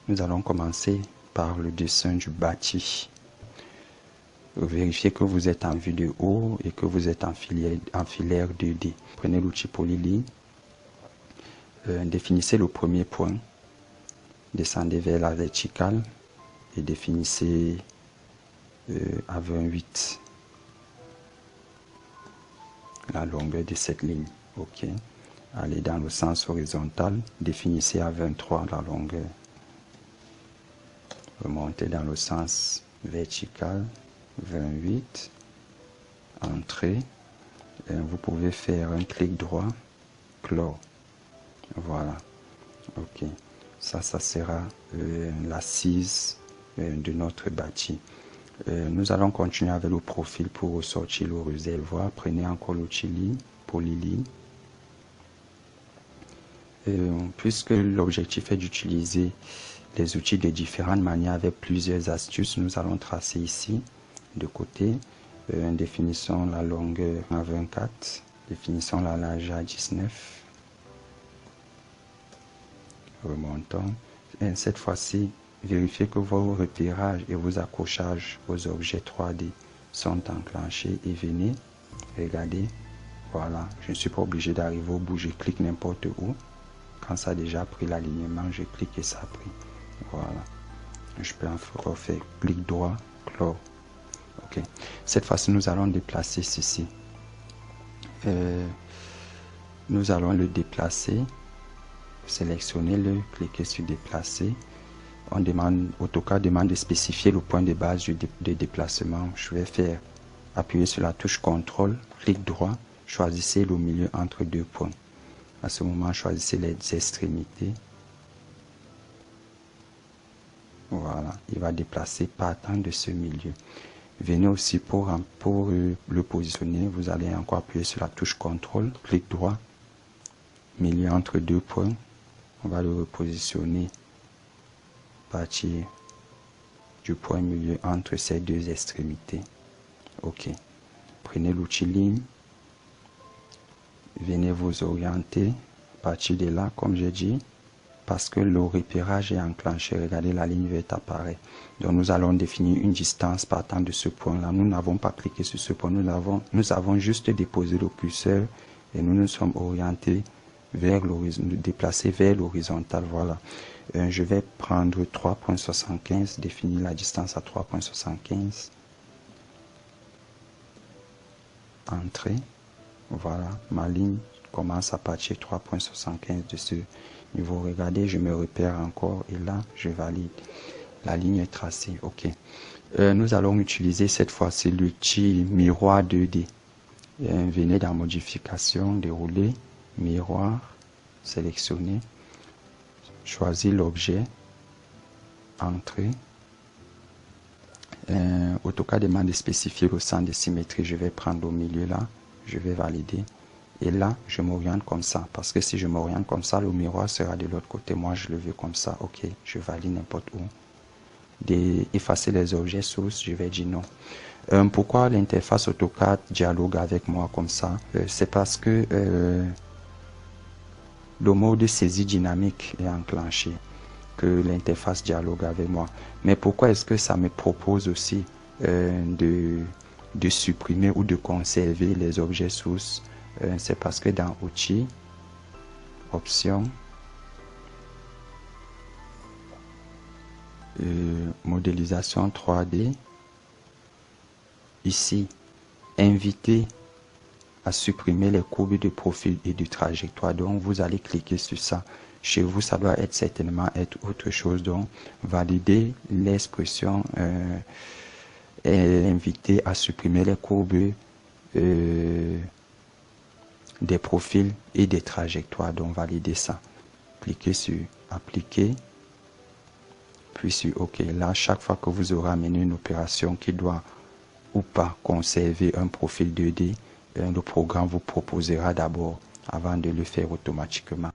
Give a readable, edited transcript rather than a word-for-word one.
Nous allons commencer par le dessin du bâti. Vérifiez que vous êtes en vue de haut et que vous êtes en filaire 2D. Prenez l'outil Polyline, définissez le premier point, descendez vers la verticale et définissez à 28 la longueur de cette ligne. Ok. Allez dans le sens horizontal, définissez à 23 la longueur. Remontez dans le sens vertical, 28, entrée. Et vous pouvez faire un clic droit, clore. Voilà. Ok. Ça sera l'assise de notre bâti. Nous allons continuer avec le profil pour ressortir le réservoir. Prenez encore l'outil Polyline. Puisque l'objectif est d'utiliser les outils de différentes manières avec plusieurs astuces, nous allons tracer ici de côté. Définissons la longueur à 24, définissons la largeur à 19. Remontons. Et cette fois-ci, vérifiez que vos repérages et vos accrochages aux objets 3D sont enclenchés et venez, regardez, voilà, je ne suis pas obligé d'arriver au bout, je clique n'importe où. Quand ça a déjà pris l'alignement, je clique et ça a pris. Voilà. Je peux encore faire clic droit, clore. Ok. Cette fois-ci, nous allons déplacer ceci. Nous allons le déplacer. Sélectionnez-le, cliquez sur déplacer. AutoCAD demande de spécifier le point de base de déplacement. Je vais faire appuyer sur la touche CTRL, clic droit, choisissez le milieu entre deux points. À ce moment, choisissez les extrémités. Voilà, il va déplacer partant de ce milieu. Venez aussi pour le positionner, vous allez encore appuyer sur la touche CTRL, clic droit, milieu entre deux points. On va le repositionner à partir du point milieu entre ces deux extrémités. Ok. Prenez l'outil ligne. Venez vous orienter à partir de là, comme j'ai dit, parce que le repérage est enclenché. Regardez, la ligne verte apparaît. Donc nous allons définir une distance partant de ce point-là. Nous n'avons pas cliqué sur ce point. Nous avons juste déposé le curseur et nous nous sommes orientés vers l'horizon, déplacés vers l'horizontale. Voilà. Je vais prendre 3.75, définir la distance à 3.75. Entrée. Voilà, ma ligne commence à partir 3.75 de ce niveau. Regardez, je me repère encore et là, je valide. La ligne est tracée. Ok. Nous allons utiliser cette fois-ci l'outil miroir 2D. Venez dans modification, dérouler, miroir, sélectionner, choisir l'objet, entrée. AutoCAD demande de spécifier le centre de symétrie. Je vais prendre au milieu là. Je vais valider et là je m'oriente comme ça parce que si je m'oriente comme ça, le miroir sera de l'autre côté. Moi je le veux comme ça. Ok, je valide n'importe où. D'effacer les objets sources, je vais dire non. Pourquoi l'interface AutoCAD dialogue avec moi comme ça? C'est parce que le mode saisie dynamique est enclenché, que l'interface dialogue avec moi. Mais pourquoi est-ce que ça me propose aussi de supprimer ou de conserver les objets sources? C'est parce que dans Outils, Options, Modélisation 3D, ici, inviter à supprimer les courbes de profil et de trajectoire. Donc, vous allez cliquer sur ça. Chez vous, ça doit certainement être autre chose. Donc, valider l'expression et inviter à supprimer les courbes des profils et des trajectoires. Donc, valider ça. Cliquez sur appliquer, puis sur OK. Là, chaque fois que vous aurez amené une opération qui doit ou pas conserver un profil 2D, le programme vous proposera d'abord avant de le faire automatiquement.